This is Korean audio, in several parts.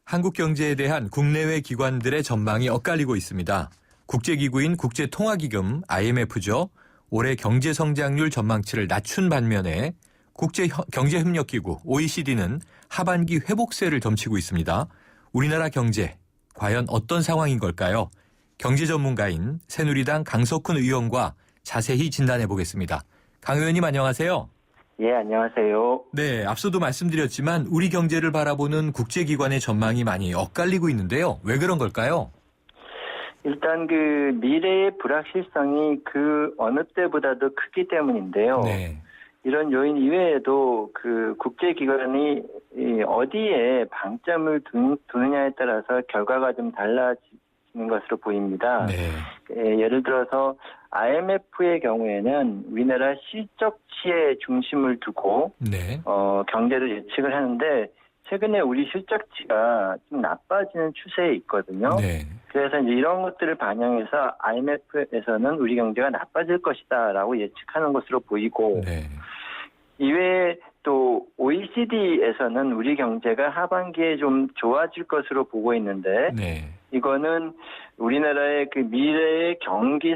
한국 경제에 대한 국내외 기관들의 전망이 엇갈리고 있습니다. 국제기구인 국제통화기금 IMF죠. 올해 경제성장률 전망치를 낮춘 반면에 국제경제협력기구 OECD는 하반기 회복세를 점치고 있습니다. 우리나라 경제, 과연 어떤 상황인 걸까요? 경제 전문가인 새누리당 강석훈 의원과 자세히 진단해 보겠습니다. 강 의원님 안녕하세요. 예, 안녕하세요. 네, 앞서도 말씀드렸지만 우리 경제를 바라보는 국제기관의 전망이 많이 엇갈리고 있는데요. 왜 그런 걸까요? 일단 그 미래의 불확실성이 그 어느 때보다도 크기 때문인데요. 네. 이런 요인 이외에도 그 국제기관이 어디에 방점을 두느냐에 따라서 결과가 좀 달라지는 것으로 보입니다. 네. 예를 들어서 IMF의 경우에는 우리나라 실적치에 중심을 두고 네. 경제를 예측을 하는데 최근에 우리 실적치가 좀 나빠지는 추세에 있거든요. 네. 그래서 이제 이런 것들을 반영해서 IMF에서는 우리 경제가 나빠질 것이다라고 예측하는 것으로 보이고 네. 이외에 또 OECD에서는 우리 경제가 하반기에 좀 좋아질 것으로 보고 있는데 네. 이거는 우리나라의 그 미래의 경기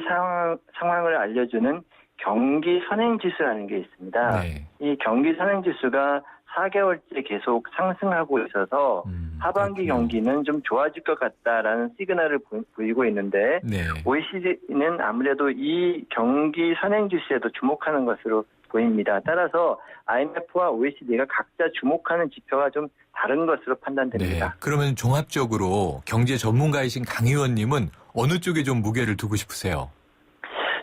상황을 알려주는 경기 선행지수라는 게 있습니다. 네. 이 경기 선행지수가 4개월째 계속 상승하고 있어서 하반기 그렇군요. 경기는 좀 좋아질 것 같다라는 시그널을 보이고 있는데 네. OECD는 아무래도 이 경기 선행지수에도 주목하는 것으로 보입니다. 따라서 IMF와 OECD가 각자 주목하는 지표가 좀 다른 것으로 네. 판단됩니다. 그러면 종합적으로 경제 전문가이신 강 의원님은 어느 쪽에 좀 무게를 두고 싶으세요?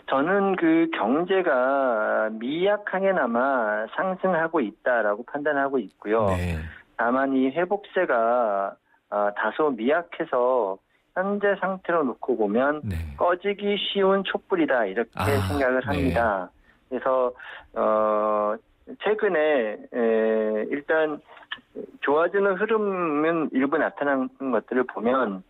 저는 그 경제가 미약하게나마 상승하고 있다라고 판단하고 있고요. 네. 다만 이 회복세가 다소 미약해서 현재 상태로 놓고 보면 네. 꺼지기 쉬운 촛불이다 이렇게 생각을 합니다. 그래서 최근에 일단 좋아지는 흐름은 일부 나타나는 것들을 보면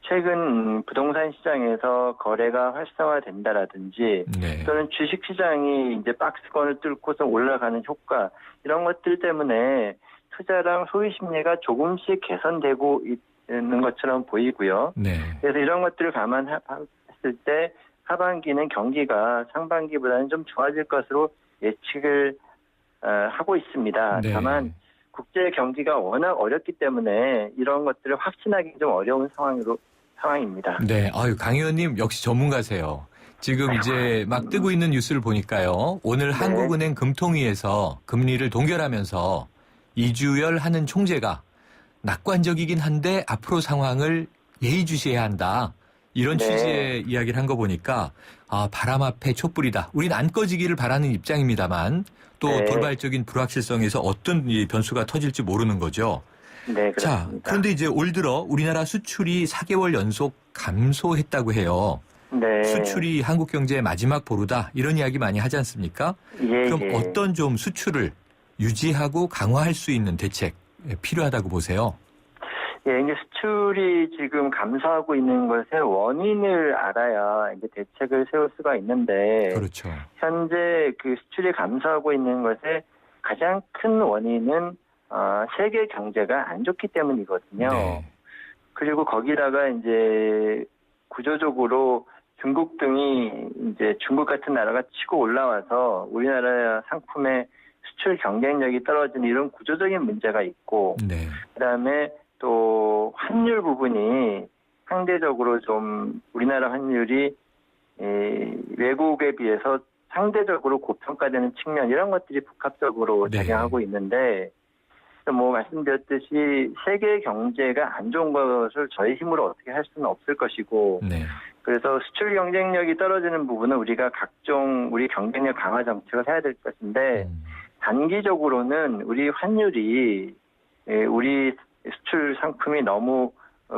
최근 부동산 시장에서 거래가 활성화된다라든지 네. 또는 주식 시장이 이제 박스권을 뚫고서 올라가는 효과 이런 것들 때문에 투자랑 소비 심리가 조금씩 개선되고 있는 것처럼 보이고요. 네. 그래서 이런 것들을 감안했을 때 하반기는 경기가 상반기보다는 좀 좋아질 것으로 예측을 하고 있습니다. 네. 다만 국제 경기가 워낙 어렵기 때문에 이런 것들을 확신하기 좀 어려운 상황입니다. 네. 아유, 강 의원님 역시 전문가세요. 지금 이제 막 뜨고 있는 뉴스를 보니까요. 오늘 한국은행 금통위에서 금리를 동결하면서 이주열 하는 총재가 낙관적이긴 한데 앞으로 상황을 예의주시해야 한다. 이런 취지의 이야기를 한 거 보니까 바람 앞에 촛불이다. 우린 안 꺼지기를 바라는 입장입니다만 또 돌발적인 불확실성에서 어떤 변수가 터질지 모르는 거죠. 네, 그렇습니다. 자, 그런데 이제 올 들어 우리나라 수출이 4개월 연속 감소했다고 해요. 네. 수출이 한국 경제의 마지막 보루다. 이런 이야기 많이 하지 않습니까? 예, 그럼 예. 어떤 좀 수출을 유지하고 강화할 수 있는 대책 필요하다고 보세요? 예, 이제 수출이 지금 감소하고 있는 것의 원인을 알아야 이제 대책을 세울 수가 있는데 그렇죠. 현재 그 수출이 감소하고 있는 것의 가장 큰 원인은 세계 경제가 안 좋기 때문이거든요. 네. 그리고 거기다가 이제 구조적으로 중국 등이 이제 중국 같은 나라가 치고 올라와서 우리나라 상품의 수출 경쟁력이 떨어지는 이런 구조적인 문제가 있고 네. 그다음에 또 환율 부분이 상대적으로 좀 우리나라 환율이 외국에 비해서 상대적으로 고평가되는 측면 이런 것들이 복합적으로 네. 작용하고 있는데 뭐 말씀드렸듯이 세계 경제가 안 좋은 것을 저희 힘으로 어떻게 할 수는 없을 것이고 네. 그래서 수출 경쟁력이 떨어지는 부분은 우리가 각종 우리 경쟁력 강화 정책을 해야 될 것인데 단기적으로는 우리 환율이 우리 수출 상품이 너무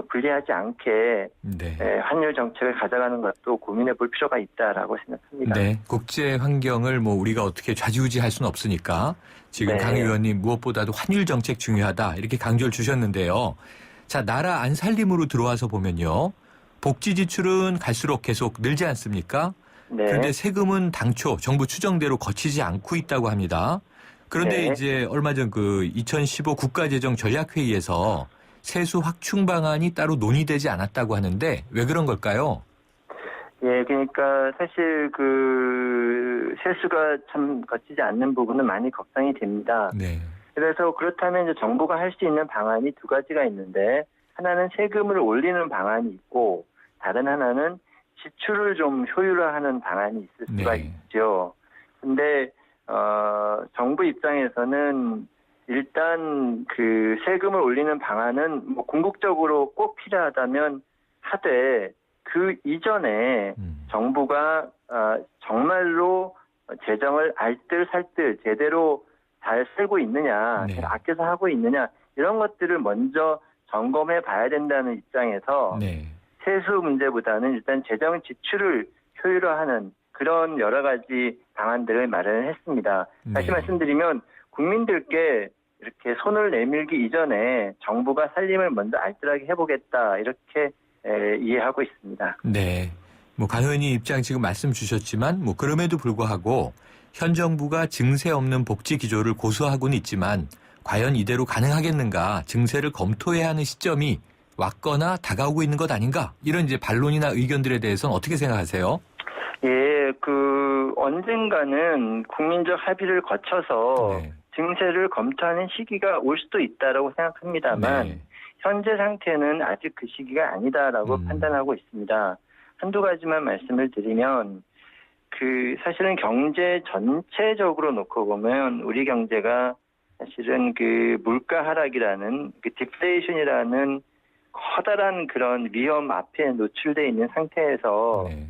불리하지 않게 네. 환율 정책을 가져가는 것도 고민해 볼 필요가 있다라고 생각합니다. 네. 국제 환경을 뭐 우리가 어떻게 좌지우지할 수는 없으니까 지금 네. 강 의원님 무엇보다도 환율 정책 중요하다 이렇게 강조를 주셨는데요. 자, 나라 안 살림으로 들어와서 보면요. 복지 지출은 갈수록 계속 늘지 않습니까? 네. 그런데 세금은 당초 정부 추정대로 거치지 않고 있다고 합니다. 그런데 네. 이제 얼마 전 그 2015 국가재정 전략회의에서 세수 확충 방안이 따로 논의되지 않았다고 하는데 왜 그런 걸까요? 예, 그러니까 사실 그 세수가 참 거치지 않는 부분은 많이 걱정이 됩니다. 네. 그래서 그렇다면 이제 정부가 할 수 있는 방안이 두 가지가 있는데 하나는 세금을 올리는 방안이 있고 다른 하나는 지출을 좀 효율화하는 방안이 있을 수가 네. 있죠. 근데 정부 입장에서는 일단 그 세금을 올리는 방안은 뭐 궁극적으로 꼭 필요하다면 하되 그 이전에 정부가 정말로 재정을 알뜰살뜰 제대로 잘 쓰고 있느냐, 네. 잘 아껴서 하고 있느냐 이런 것들을 먼저 점검해 봐야 된다는 입장에서 네. 세수 문제보다는 일단 재정 지출을 효율화하는 그런 여러 가지 방안들을 마련을 했습니다. 다시 네. 말씀드리면 국민들께 이렇게 손을 내밀기 이전에 정부가 살림을 먼저 알뜰하게 해보겠다 이렇게 이해하고 있습니다. 네. 뭐 강 의원님 입장 지금 말씀 주셨지만 뭐 그럼에도 불구하고 현 정부가 증세 없는 복지 기조를 고수하고는 있지만 과연 이대로 가능하겠는가 증세를 검토해야 하는 시점이 왔거나 다가오고 있는 것 아닌가 이런 이제 반론이나 의견들에 대해서는 어떻게 생각하세요? 예, 그 언젠가는 국민적 합의를 거쳐서 네. 증세를 검토하는 시기가 올 수도 있다라고 생각합니다만 네. 현재 상태는 아직 그 시기가 아니다라고 판단하고 있습니다. 한두 가지만 말씀을 드리면 그 사실은 경제 전체적으로 놓고 보면 우리 경제가 사실은 그 물가 하락이라는 그 디플레이션이라는 커다란 그런 위험 앞에 노출돼 있는 상태에서 네.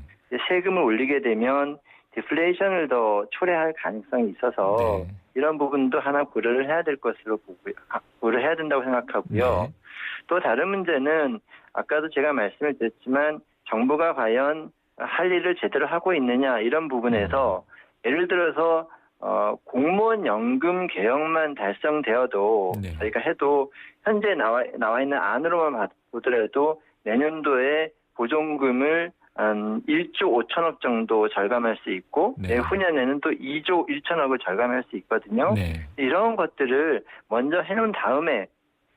세금을 올리게 되면 디플레이션을 더 초래할 가능성이 있어서 네. 이런 부분도 하나 고려를 해야 될 것으로 보고요. 고려해야 된다고 생각하고요. 네. 또 다른 문제는 아까도 제가 말씀을 드렸지만 정부가 과연 할 일을 제대로 하고 있느냐 이런 부분에서 예를 들어서 공무원 연금 개혁만 달성되어도 네. 저희가 해도 현재 나와 있는 안으로만 보더라도 내년도에 보존금을 한 1조 5천억 정도 절감할 수 있고 네. 내후년에는 또 2조 1천억을 절감할 수 있거든요. 네. 이런 것들을 먼저 해놓은 다음에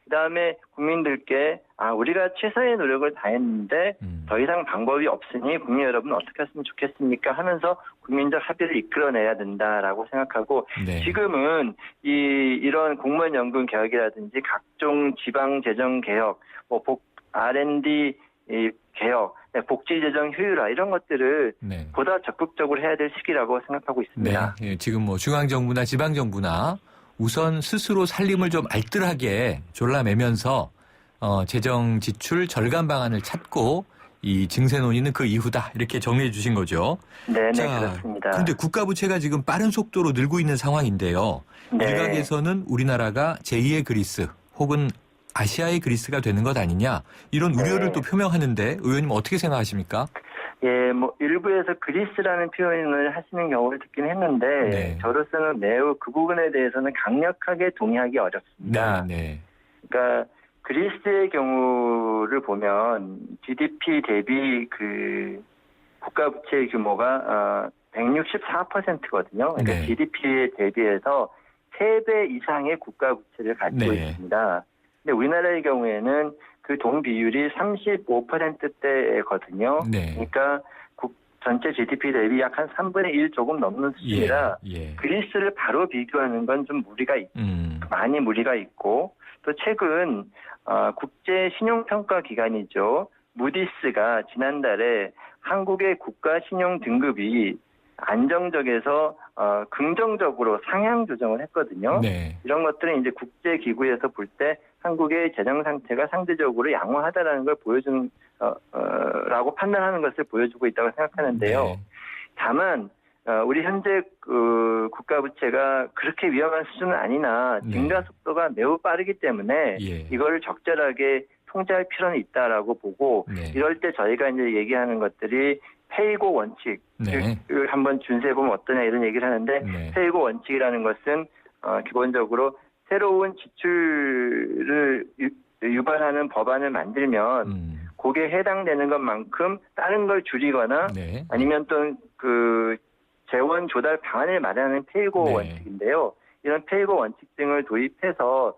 그다음에 국민들께 우리가 최선의 노력을 다했는데 더 이상 방법이 없으니 국민 여러분 어떻게 했으면 좋겠습니까 하면서 국민적 합의를 이끌어내야 된다라고 생각하고 네. 지금은 이런 공무원 연금 개혁이라든지 각종 지방 재정 개혁, 뭐 R&D 개혁, 복지 재정 효율화 이런 것들을 네. 보다 적극적으로 해야 될 시기라고 생각하고 있습니다. 네. 예, 지금 뭐 중앙정부나 지방정부나 우선 스스로 살림을 좀 알뜰하게 졸라매면서 재정 지출 절감 방안을 찾고 이 증세 논의는 그 이후다 이렇게 정리해 주신 거죠. 네, 그렇습니다. 그런데 국가 부채가 지금 빠른 속도로 늘고 있는 상황인데요. 네. 일각에서는 우리나라가 제2의 그리스 혹은 아시아의 그리스가 되는 것 아니냐 이런 우려를 또 표명하는데 의원님 어떻게 생각하십니까? 예, 뭐 일부에서 그리스라는 표현을 하시는 경우를 듣긴 했는데 네. 저로서는 매우 그 부분에 대해서는 강력하게 동의하기 어렵습니다. 네. 그러니까 그리스의 경우를 보면 GDP 대비 그 국가 부채 규모가 164%거든요. 그러니까 네. GDP에 대비해서 3배 이상의 국가 부채를 가지고 네. 있습니다. 근데 우리나라의 경우에는 그 동 비율이 35%대거든요. 네. 그러니까 전체 GDP 대비 약 한 3분의 1 조금 넘는 수준이라 예. 그리스를 바로 비교하는 건 좀 많이 무리가 있고 또 최근 국제 신용평가 기관이죠. 무디스가 지난달에 한국의 국가 신용 등급이 안정적에서 긍정적으로 상향 조정을 했거든요. 네. 이런 것들은 이제 국제 기구에서 볼 때 한국의 재정 상태가 상대적으로 양호하다라는 걸 보여주는 라고 판단하는 것을 보여주고 있다고 생각하는데요. 네. 다만 우리 현재 그 국가 부채가 그렇게 위험한 수준은 아니나 증가 속도가 매우 빠르기 때문에 이거를 적절하게 통제할 필요는 있다라고 보고 이럴 때 저희가 이제 얘기하는 것들이 페이고 원칙을 한번 준수해 보면 어떠냐 이런 얘기를 하는데 페이고 원칙이라는 것은 기본적으로 새로운 지출을 유발하는 법안을 만들면 거기에 해당되는 것만큼 다른 걸 줄이거나 아니면 또 그 재원 조달 방안을 마련하는 페이고 원칙인데요. 이런 페이고 원칙 등을 도입해서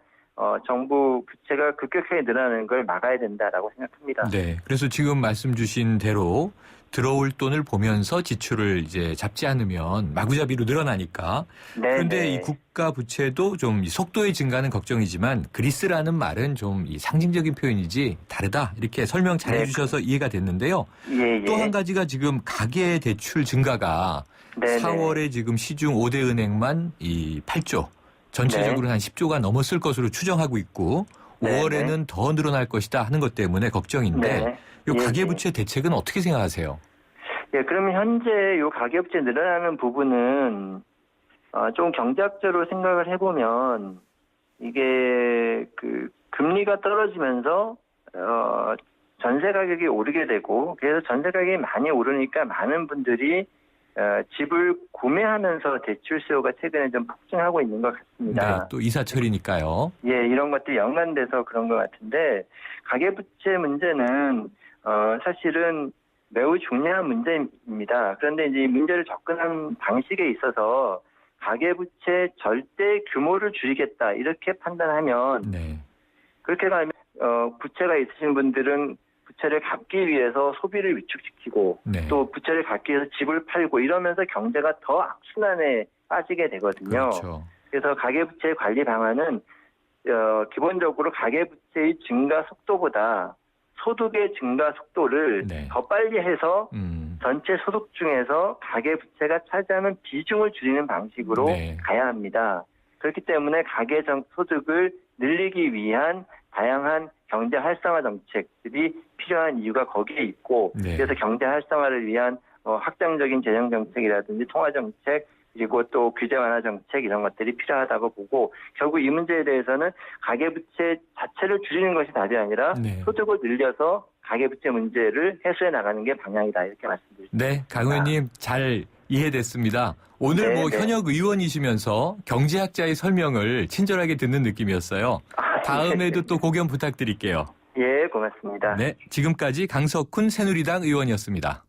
정부 부채가 급격하게 늘어나는 걸 막아야 된다라고 생각합니다. 네. 그래서 지금 말씀 주신 대로 들어올 돈을 보면서 지출을 이제 잡지 않으면 마구잡이로 늘어나니까. 네, 그런데 네. 이 국가 부채도 좀 이 속도의 증가는 걱정이지만 그리스라는 말은 좀 이 상징적인 표현이지 다르다. 이렇게 설명 잘 네. 해주셔서 이해가 됐는데요. 예, 예. 또 한 가지가 지금 가계 대출 증가가 네, 4월에 지금 시중 5대 은행만 이 8조, 전체적으로 한 10조가 넘었을 것으로 추정하고 있고 네, 5월에는 더 늘어날 것이다 하는 것 때문에 걱정인데 네. 이 예, 가계부채 대책은 어떻게 생각하세요? 예, 그러면 현재 요 가계부채 늘어나는 부분은 좀 경제학적으로 생각을 해보면 이게 그 금리가 떨어지면서 전세 가격이 오르게 되고 그래서 전세 가격이 많이 오르니까 많은 분들이 집을 구매하면서 대출 수요가 최근에 좀 폭증하고 있는 것 같습니다. 네, 또 이사철이니까요. 예, 이런 것들이 연관돼서 그런 것 같은데 가계부채 문제는 사실은 매우 중요한 문제입니다. 그런데 이제 이 문제를 접근한 방식에 있어서 가계부채 절대 규모를 줄이겠다 이렇게 판단하면 네, 그렇게 가면 부채가 있으신 분들은 부채를 갚기 위해서 소비를 위축시키고 네. 또 부채를 갚기 위해서 집을 팔고 이러면서 경제가 더 악순환에 빠지게 되거든요. 그렇죠. 그래서 가계부채 관리 방안은 기본적으로 가계부채의 증가 속도보다 소득의 증가 속도를 네. 더 빨리 해서 전체 소득 중에서 가계부채가 차지하는 비중을 줄이는 방식으로 네. 가야 합니다. 그렇기 때문에 가계소득을 늘리기 위한 다양한 경제 활성화 정책들이 필요한 이유가 거기에 있고 네. 그래서 경제 활성화를 위한 확장적인 재정 정책이라든지 통화 정책 그리고 또 규제 완화 정책 이런 것들이 필요하다고 보고 결국 이 문제에 대해서는 가계부채 자체를 줄이는 것이 답이 아니라 네. 소득을 늘려서 가계부채 문제를 해소해 나가는 게 방향이다 이렇게 말씀드립니다. 네, 강 의원님 잘 이해됐습니다. 오늘 네, 뭐 네. 현역 의원이시면서 경제학자의 설명을 친절하게 듣는 느낌이었어요. 다음에도 또 고견 부탁드릴게요. 예, 고맙습니다. 네, 지금까지 강석훈 새누리당 의원이었습니다.